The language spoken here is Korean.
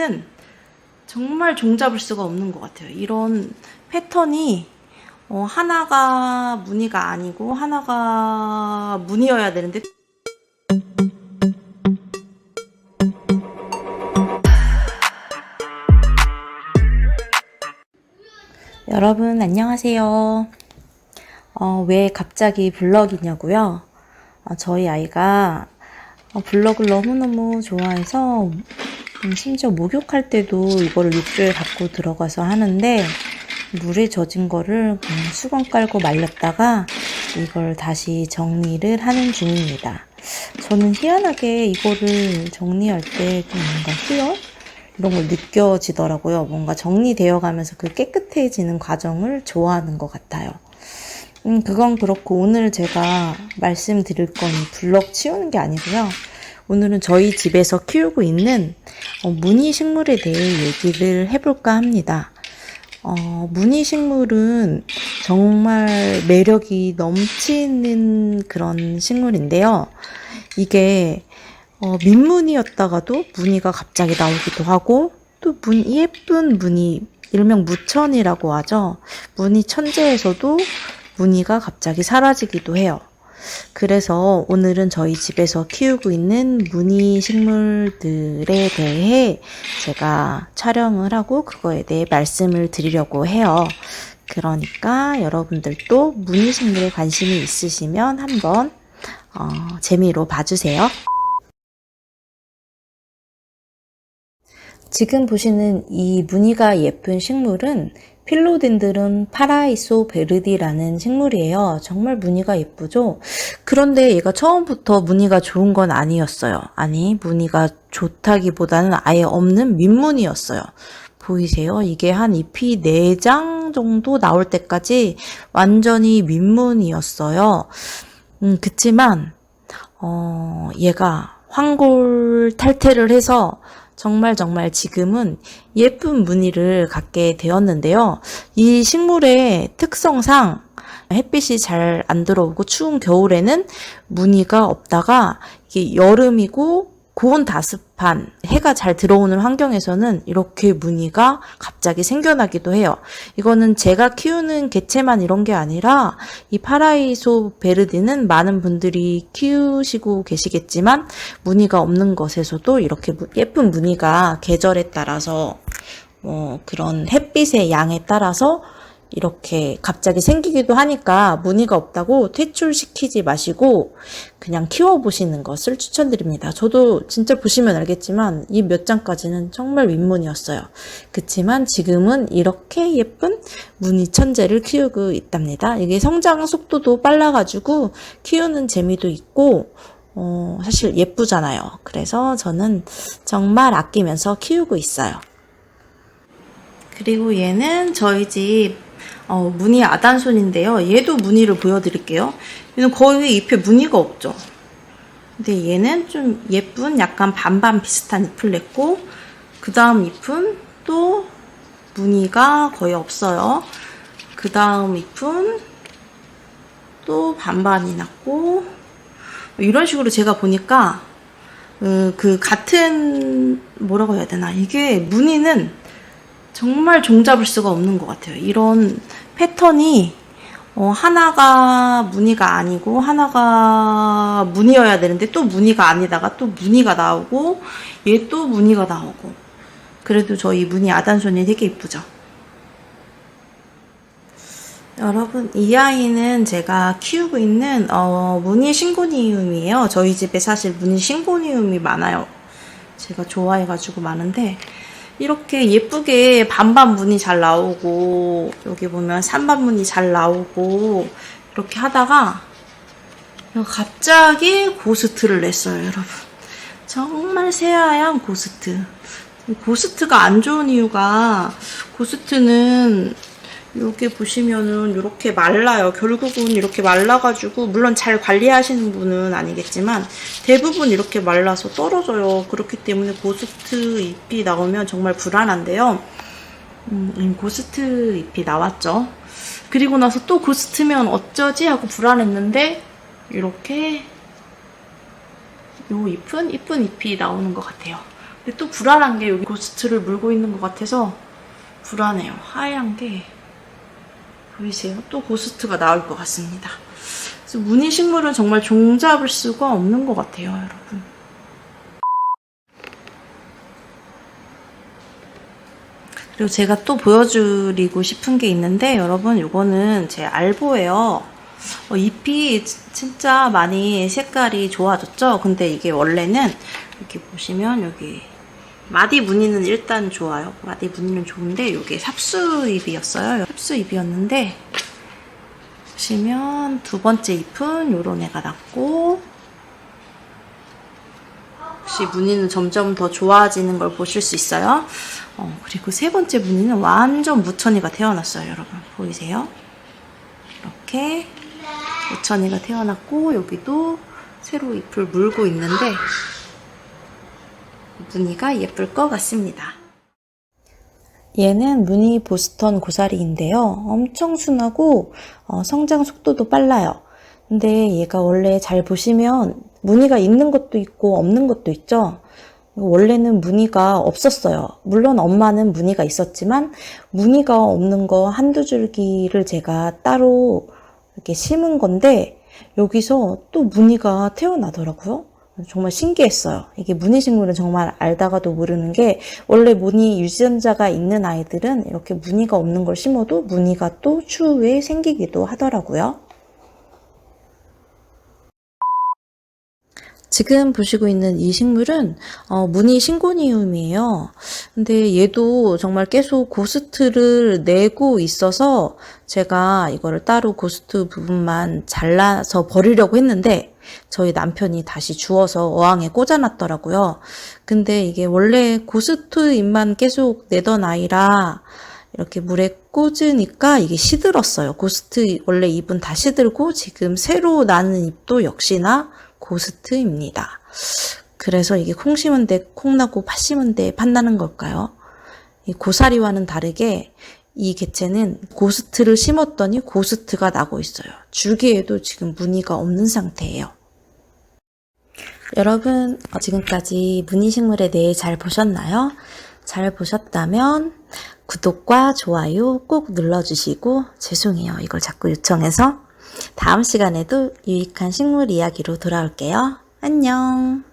무늬는 정말 종잡을 수가 없는 것 같아요. 이런 패턴이 하나가 무늬가 아니고 하나가 무늬여야 되는데 여러분 안녕하세요. 왜 갑자기 블럭이냐고요? 저희 아이가 블럭을 너무너무 좋아해서 심지어 목욕할 때도 이거를 욕조에 갖고 들어가서 하는데 물에 젖은 거를 수건 깔고 말렸다가 이걸 다시 정리를 하는 중입니다. 저는 희한하게 이거를 정리할 때 좀 뭔가 희열? 이런 걸 느껴지더라고요. 뭔가 정리되어 가면서 그 깨끗해지는 과정을 좋아하는 것 같아요. 그건 그렇고 오늘 제가 말씀드릴 건 블럭 치우는 게 아니고요. 오늘은 저희 집에서 키우고 있는 무늬 식물에 대해 얘기를 해볼까 합니다. 무늬 식물은 정말 매력이 넘치는 그런 식물인데요. 이게 민무늬였다가도 무늬가 갑자기 나오기도 하고 또 예쁜 무늬, 일명 무천이라고 하죠. 무늬 천재에서도 무늬가 갑자기 사라지기도 해요. 그래서 오늘은 저희 집에서 키우고 있는 무늬 식물들에 대해 제가 촬영을 하고 그거에 대해 말씀을 드리려고 해요. 그러니까 여러분들도 무늬 식물에 관심이 있으시면 한번 재미로 봐주세요. 지금 보시는 이 무늬가 예쁜 식물은 필로덴드론 파라이소베르디라는 식물이에요. 정말 무늬가 예쁘죠? 그런데 얘가 처음부터 무늬가 좋은 건 아니었어요. 아니, 무늬가 좋다기보다는 아예 없는 민무늬였어요. 보이세요? 이게 한 잎이 4장 정도 나올 때까지 완전히 민무늬였어요. 그치만 얘가 황골 탈퇴를 해서 정말 지금은 예쁜 무늬를 갖게 되었는데요. 이 식물의 특성상 햇빛이 잘 안 들어오고 추운 겨울에는 무늬가 없다가 이게 여름이고 고온 다습한 해가 잘 들어오는 환경에서는 이렇게 무늬가 갑자기 생겨나기도 해요. 이거는 제가 키우는 개체만 이런 게 아니라 이 파라이소 베르디는 많은 분들이 키우시고 계시겠지만 무늬가 없는 것에서도 이렇게 예쁜 무늬가 계절에 따라서 그런 햇빛의 양에 따라서 이렇게 갑자기 생기기도 하니까 무늬가 없다고 퇴출시키지 마시고 그냥 키워보시는 것을 추천드립니다. 저도 진짜 보시면 알겠지만 이 몇 장까지는 정말 윗무늬였어요. 그치만 지금은 이렇게 예쁜 무늬 천재를 키우고 있답니다. 이게 성장 속도도 빨라가지고 키우는 재미도 있고 사실 예쁘잖아요. 그래서 저는 정말 아끼면서 키우고 있어요. 그리고 얘는 저희 집 무늬 아단손인데요. 얘도 무늬를 보여드릴게요. 얘는 거의 잎에 무늬가 없죠. 근데 얘는 좀 예쁜 약간 반반 비슷한 잎을 냈고 그 다음 잎은 또 무늬가 거의 없어요. 그 다음 잎은 또 반반이 났고 이런 식으로 제가 보니까 그 같은 뭐라고 해야 되나 이게 무늬는 정말 종잡을 수가 없는 것 같아요. 이런 패턴이 하나가 무늬가 아니고 하나가 무늬여야 되는데 또 무늬가 아니다가 또 무늬가 나오고 얘 또 무늬가 나오고 그래도 저희 무늬 아단손이 되게 이쁘죠. 여러분 이 아이는 제가 키우고 있는 무늬 싱고니움이에요. 저희 집에 사실 무늬 싱고니움이 많아요. 제가 좋아해가지고 많은데 이렇게 예쁘게 반반 무늬 잘 나오고 여기 보면 3반 무늬 잘 나오고 이렇게 하다가 갑자기 고스트를 냈어요. 여러분 정말 새하얀 고스트. 고스트가 안 좋은 이유가 고스트는 여기 보시면은 이렇게 말라요. 결국은 이렇게 말라가지고 물론 잘 관리하시는 분은 아니겠지만 대부분 이렇게 말라서 떨어져요. 그렇기 때문에 고스트 잎이 나오면 정말 불안한데요. 고스트 잎이 나왔죠. 그리고 나서 또 고스트면 어쩌지 하고 불안했는데 이렇게 요 잎은 이쁜 잎이 나오는 것 같아요. 근데 또 불안한 게 여기 고스트를 물고 있는 것 같아서 불안해요. 하얀 게 보이세요? 또 고스트가 나올 것 같습니다. 그래서 무늬식물은 정말 종잡을 수가 없는 것 같아요, 여러분. 그리고 제가 또 보여드리고 싶은 게 있는데, 여러분, 이거는 제 알보예요. 잎이 진짜 많이 색깔이 좋아졌죠? 근데 이게 원래는 이렇게 보시면 여기 마디 무늬는 일단 좋아요. 마디 무늬는 좋은데 이게 삽수잎이었어요. 삽수잎이었는데 보시면 두 번째 잎은 요런 애가 났고, 역시 무늬는 점점 더 좋아지는 걸 보실 수 있어요. 그리고 세 번째 무늬는 완전 무천이가 태어났어요. 여러분 보이세요? 이렇게 무천이가 태어났고, 여기도 새로 잎을 물고 있는데 무늬가 예쁠 것 같습니다. 얘는 무늬 보스턴 고사리인데요. 엄청 순하고 성장 속도도 빨라요. 근데 얘가 원래 잘 보시면 무늬가 있는 것도 있고 없는 것도 있죠. 원래는 무늬가 없었어요. 물론 엄마는 무늬가 있었지만 무늬가 없는 거 한두 줄기를 제가 따로 이렇게 심은 건데 여기서 또 무늬가 태어나더라고요. 정말 신기했어요. 이게 무늬식물은 정말 알다가도 모르는 게, 원래 무늬 유전자가 있는 아이들은 이렇게 무늬가 없는 걸 심어도 무늬가 또 추후에 생기기도 하더라고요. 지금 보시고 있는 이 식물은 무늬 신고니움이에요. 근데 얘도 정말 계속 고스트를 내고 있어서 제가 이거를 따로 고스트 부분만 잘라서 버리려고 했는데 저희 남편이 다시 주워서 어항에 꽂아놨더라고요. 근데 이게 원래 고스트 잎만 계속 내던 아이라 이렇게 물에 꽂으니까 이게 시들었어요. 고스트 원래 잎은 다 시들고 지금 새로 나는 잎도 역시나 고스트입니다. 그래서 이게 콩 심은 데 콩 나고 팥 심은 데 팥 나는 걸까요? 이 고사리와는 다르게 이 개체는 고스트를 심었더니 고스트가 나고 있어요. 줄기에도 지금 무늬가 없는 상태예요. 여러분, 지금까지 무늬식물에 대해 잘 보셨나요? 잘 보셨다면 구독과 좋아요 꼭 눌러주시고, 죄송해요. 이걸 자꾸 요청해서. 다음 시간에도 유익한 식물 이야기로 돌아올게요. 안녕.